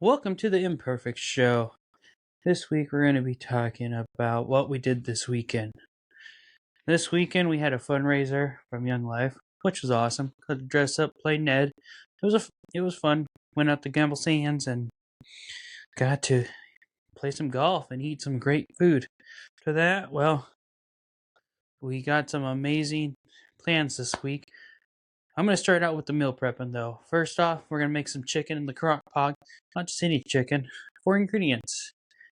Welcome to the Imperfect Show. This week we're going to be talking about what we did this weekend. This weekend we had a fundraiser from Young Life, which was awesome. Got to dress up, play Ned. It was fun. Went out to Gamble Sands and got to play some golf and eat some great food. For that, we got some amazing plans this week. I'm going to start out with the meal prepping though. First off, we're going to make some chicken in the crock pot. Not just any chicken. 4 ingredients.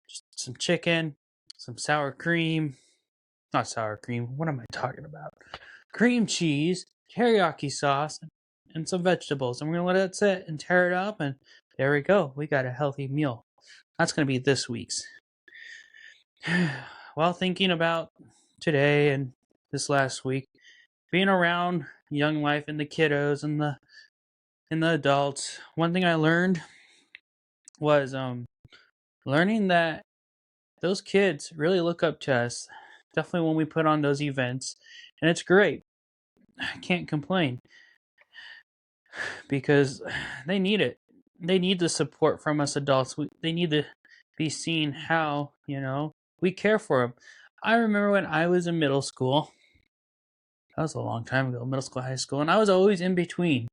Just some chicken, some sour cream. Not sour cream. What am I talking about? Cream cheese, teriyaki sauce, and some vegetables. And we're going to let it sit and tear it up. And there we go. We got a healthy meal. That's going to be this week's. While thinking about today and this last week, being around Young Life and the kiddos and the adults, one thing I learned was learning that those kids really look up to us. Definitely when we put on those events, and it's great. I can't complain because they need it. They need the support from us adults. They need to be seen how we care for them. I remember when I was in middle school. That was a long time ago, middle school, high school, and I was always in between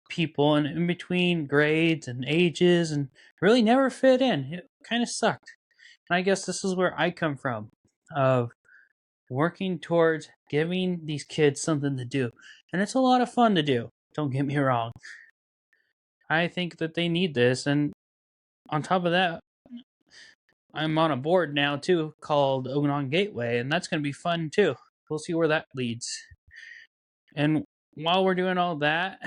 people and in between grades and ages and really never fit in. It kind of sucked. And I guess this is where I come from, of working towards giving these kids something to do. And it's a lot of fun to do, don't get me wrong. I think that they need this, and on top of that, I'm on a board now too called Ogonon Gateway, and that's going to be fun too. We'll see where that leads. And while we're doing all that,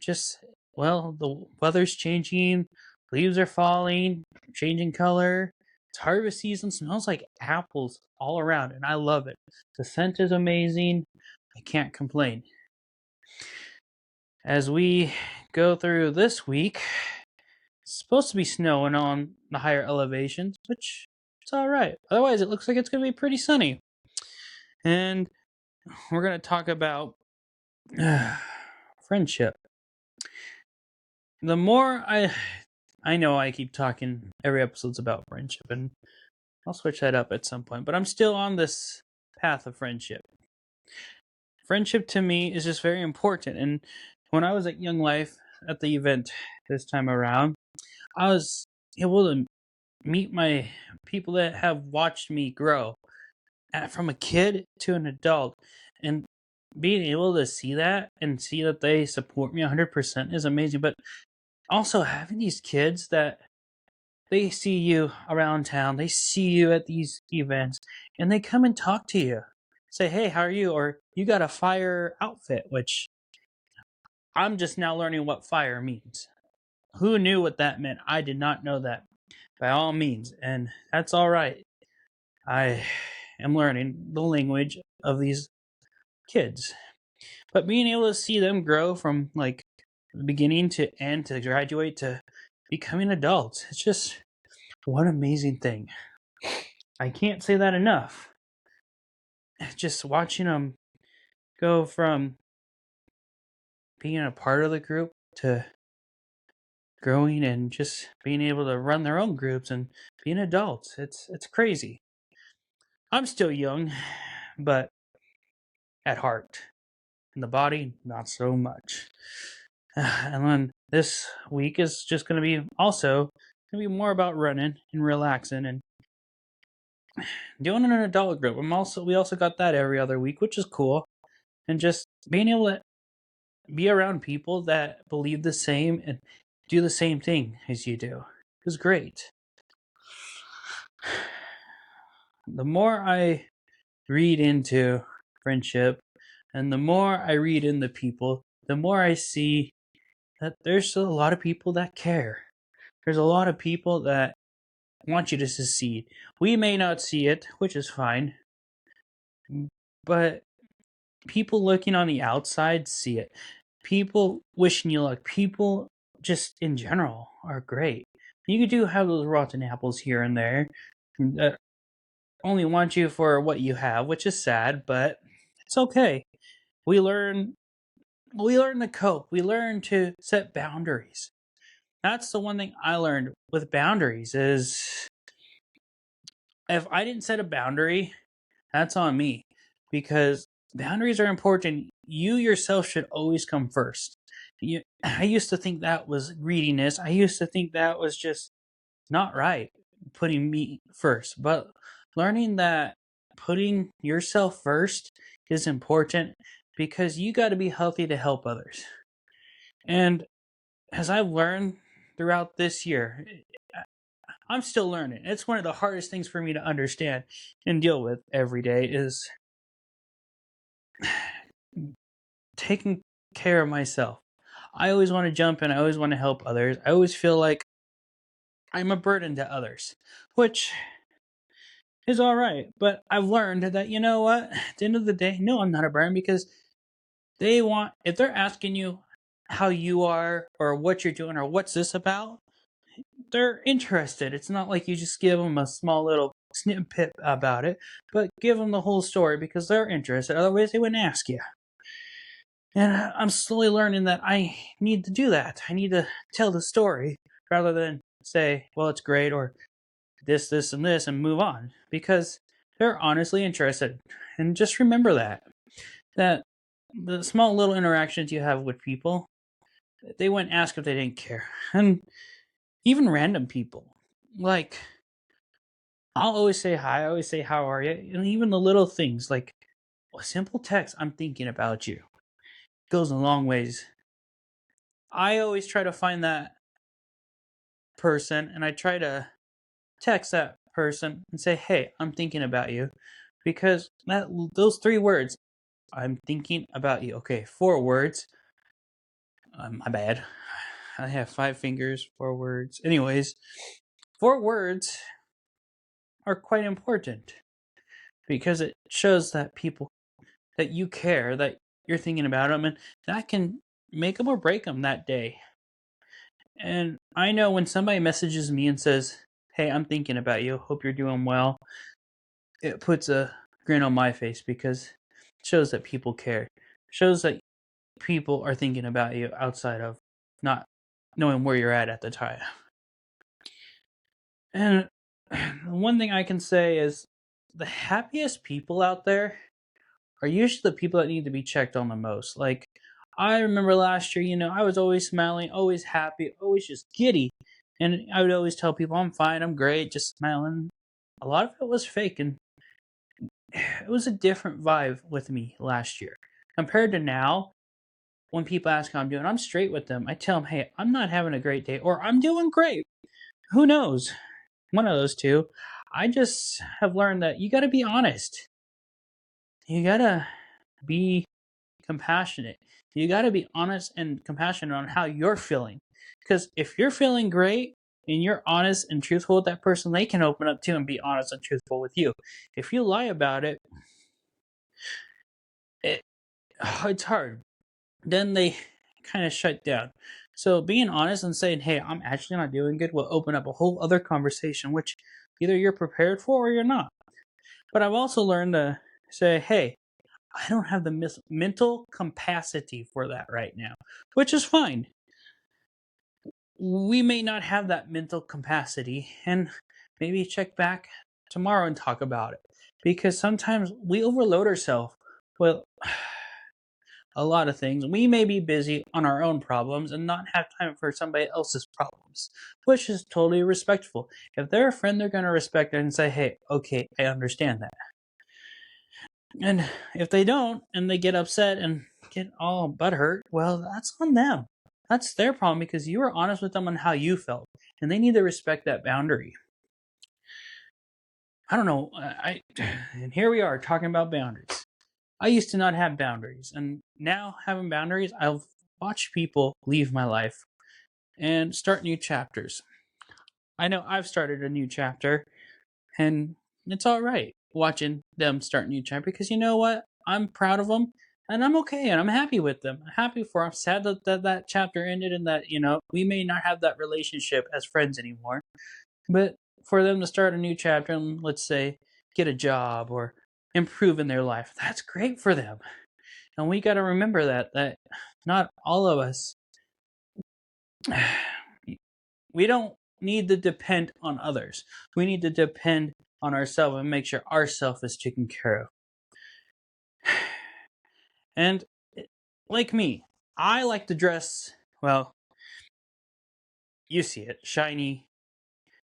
the weather's changing, leaves are falling, changing color. It's harvest season, smells like apples all around, and I love it. The scent is amazing. I can't complain. As we go through this week, it's supposed to be snowing on the higher elevations, which it's all right. Otherwise, it looks like it's going to be pretty sunny. And we're going to talk about friendship. The more I know I keep talking every episode's about friendship, and I'll switch that up at some point, but I'm still on this path of friendship. Friendship to me is just very important, and when I was at Young Life at the event this time around, I was able to meet my people that have watched me grow from a kid to an adult, and being able to see that and see that they support me 100% is amazing. But also having these kids that they see you around town, they see you at these events, and they come and talk to you. Say, hey, how are you? Or you got a fire outfit, which I'm just now learning what fire means. Who knew what that meant? I did not know that, by all means, and that's all right. I am learning the language of these kids. But being able to see them grow from like beginning to end to graduate to becoming adults, it's just what an amazing thing. I can't say that enough. Just watching them go from being a part of the group to growing and just being able to run their own groups and being adults. It's crazy. I'm still young, but at heart. In the body, not so much. And then this week is just going to be more about running and relaxing and doing an adult group. We also got that every other week, which is cool. And just being able to be around people that believe the same and do the same thing as you do is great. The more I read into friendship and the more I read into people, the more I see that there's a lot of people that care. There's a lot of people that want you to succeed. We may not see it, which is fine, but people looking on the outside see it. People wishing you luck. People just in general are great. You do have those rotten apples here and there that only want you for what you have, which is sad, but it's okay. We learn to cope. We learn to set boundaries. that's the one thing I learned with boundaries is if I didn't set a boundary, that's on me because boundaries are important. You yourself should always come first. I used to think that was greediness. I used to think that was just not right, putting me first. But learning that putting yourself first is important because you got to be healthy to help others. And as I've learned throughout this year, I'm still learning. It's one of the hardest things for me to understand and deal with every day is taking care of myself. I always want to jump in. I always want to help others. I always feel like I'm a burden to others, which is all right. But I've learned that, you know what? At the end of the day, no, I'm not a burden because if they're asking you how you are or what you're doing or what's this about, they're interested. It's not like you just give them a small little snippet about it, but give them the whole story because they're interested. Otherwise, they wouldn't ask you. And I'm slowly learning that I need to do that. I need to tell the story rather than say, well, it's great or this, and this and move on because they're honestly interested. And just remember that the small little interactions you have with people, they wouldn't ask if they didn't care. And even random people, like, I'll always say hi, I always say how are you, and even the little things like a simple text, I'm thinking about you, goes a long ways. I always try to find that person and I try to text that person and say, hey, I'm thinking about you, because those 3 words, I'm thinking about you. Okay, 4 words. My bad. I have 5 fingers, 4 words. Anyways, 4 words are quite important because it shows that that you care, that you're thinking about them, and that can make them or break them that day. And I know when somebody messages me and says, hey, I'm thinking about you, hope you're doing well, it puts a grin on my face because it shows that people care. It shows that people are thinking about you outside of not knowing where you're at the time. And one thing I can say is the happiest people out there are usually the people that need to be checked on the most. Like, I remember last year, I was always smiling, always happy, always just giddy. And I would always tell people, I'm fine, I'm great, just smiling. A lot of it was fake, and it was a different vibe with me last year. Compared to now, when people ask how I'm doing, I'm straight with them. I tell them, hey, I'm not having a great day, or I'm doing great. Who knows? One of those two. I just have learned that you gotta be honest. You gotta be compassionate. You gotta be honest and compassionate on how you're feeling. Because if you're feeling great and you're honest and truthful with that person, they can open up too and be honest and truthful with you. If you lie about it, it's hard. Then they kind of shut down. So being honest and saying, hey, I'm actually not doing good will open up a whole other conversation, which either you're prepared for or you're not. But I've also learned to say, hey, I don't have the mental capacity for that right now, which is fine. We may not have that mental capacity, and maybe check back tomorrow and talk about it. Because sometimes we overload ourselves with a lot of things. We may be busy on our own problems and not have time for somebody else's problems, which is totally respectful. If they're a friend, they're going to respect it and say, hey, okay, I understand that. And if they don't and they get upset and get all butthurt, well, that's on them. That's their problem because you were honest with them on how you felt, and they need to respect that boundary. I don't know. And here we are talking about boundaries. I used to not have boundaries, and now having boundaries, I've watched people leave my life and start new chapters. I know I've started a new chapter, and it's all right watching them start a new chapter because you know what? I'm proud of them, and I'm okay, and I'm happy with them. I'm happy for them. I'm sad that chapter ended and that, we may not have that relationship as friends anymore. But for them to start a new chapter and, let's say, get a job or improve in their life, that's great for them. And we got to remember that not all of us we don't need to depend on others. We need to depend on ourselves and make sure ourselves is taken care of. And like me, I like to dress, well, you see it, shiny.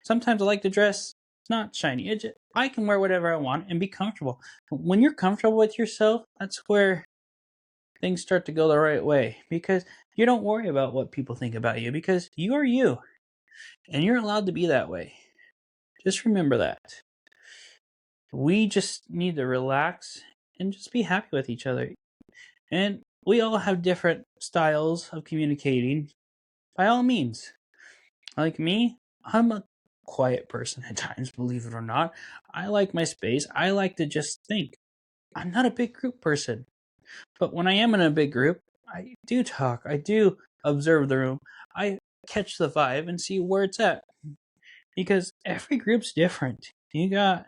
Sometimes I like to dress not shiny. I can wear whatever I want and be comfortable. When you're comfortable with yourself, that's where things start to go the right way, because you don't worry about what people think about you, because you are you and you're allowed to be that way. Just remember that. We just need to relax and just be happy with each other. And we all have different styles of communicating, by all means. Like me, I'm a quiet person at times, believe it or not. I like my space. I like to just think. I'm not a big group person. But when I am in a big group, I do talk. I do observe the room. I catch the vibe and see where it's at. Because every group's different. You got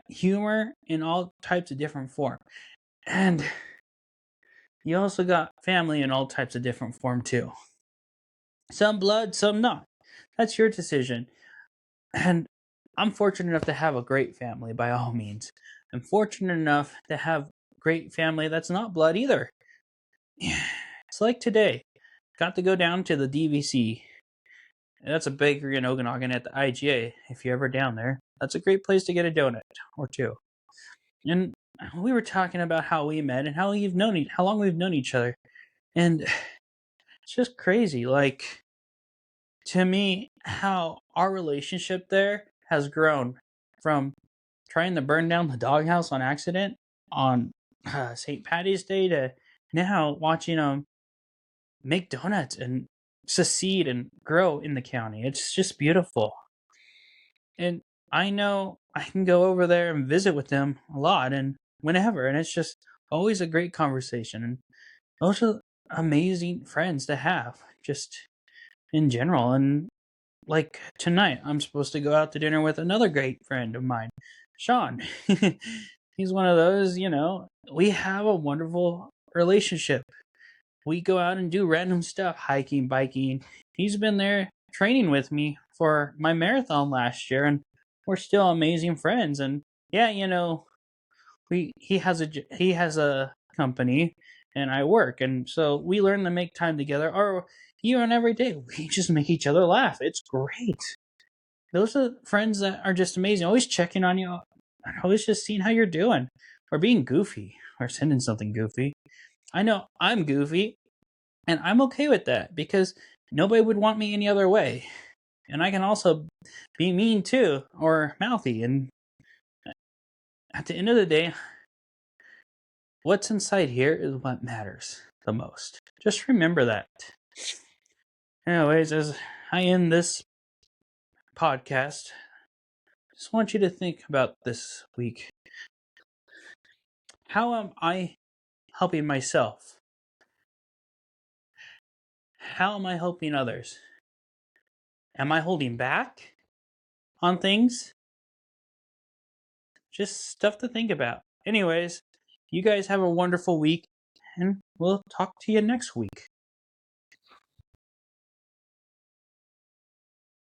humor in all types of different form. And you also got family in all types of different form too. Some blood, some not. That's your decision. And I'm fortunate enough to have a great family, by all means. I'm fortunate enough to have great family that's not blood either. It's like today. Got to go down to the DVC. That's a bakery in Okanagan at the IGA. If you're ever down there, that's a great place to get a donut or two. And we were talking about how we met and how long we've known each other. And it's just crazy. Like, to me, how our relationship there has grown from trying to burn down the doghouse on accident on St. Patty's Day to now watching them make donuts and succeed and grow in the county. It's just beautiful. And I know I can go over there and visit with them a lot and whenever. And it's just always a great conversation. And those are amazing friends to have, just in general. And like tonight, I'm supposed to go out to dinner with another great friend of mine, Sean. He's one of those, we have a wonderful relationship. We go out and do random stuff, hiking, biking. He's been there training with me for my marathon last year, and we're still amazing friends. And yeah, he has a company, and I work, and so we learn to make time together. Or even every day, we just make each other laugh. It's great. Those are friends that are just amazing. Always checking on you, always just seeing how you're doing, or being goofy, or sending something goofy. I know I'm goofy, and I'm okay with that because nobody would want me any other way. And I can also be mean too, or mouthy. And at the end of the day, what's inside here is what matters the most. Just remember that. Anyways, as I end this podcast, I just want you to think about this week. How am I helping myself? How am I helping others? Am I holding back on things? Just stuff to think about. Anyways, you guys have a wonderful week, and we'll talk to you next week.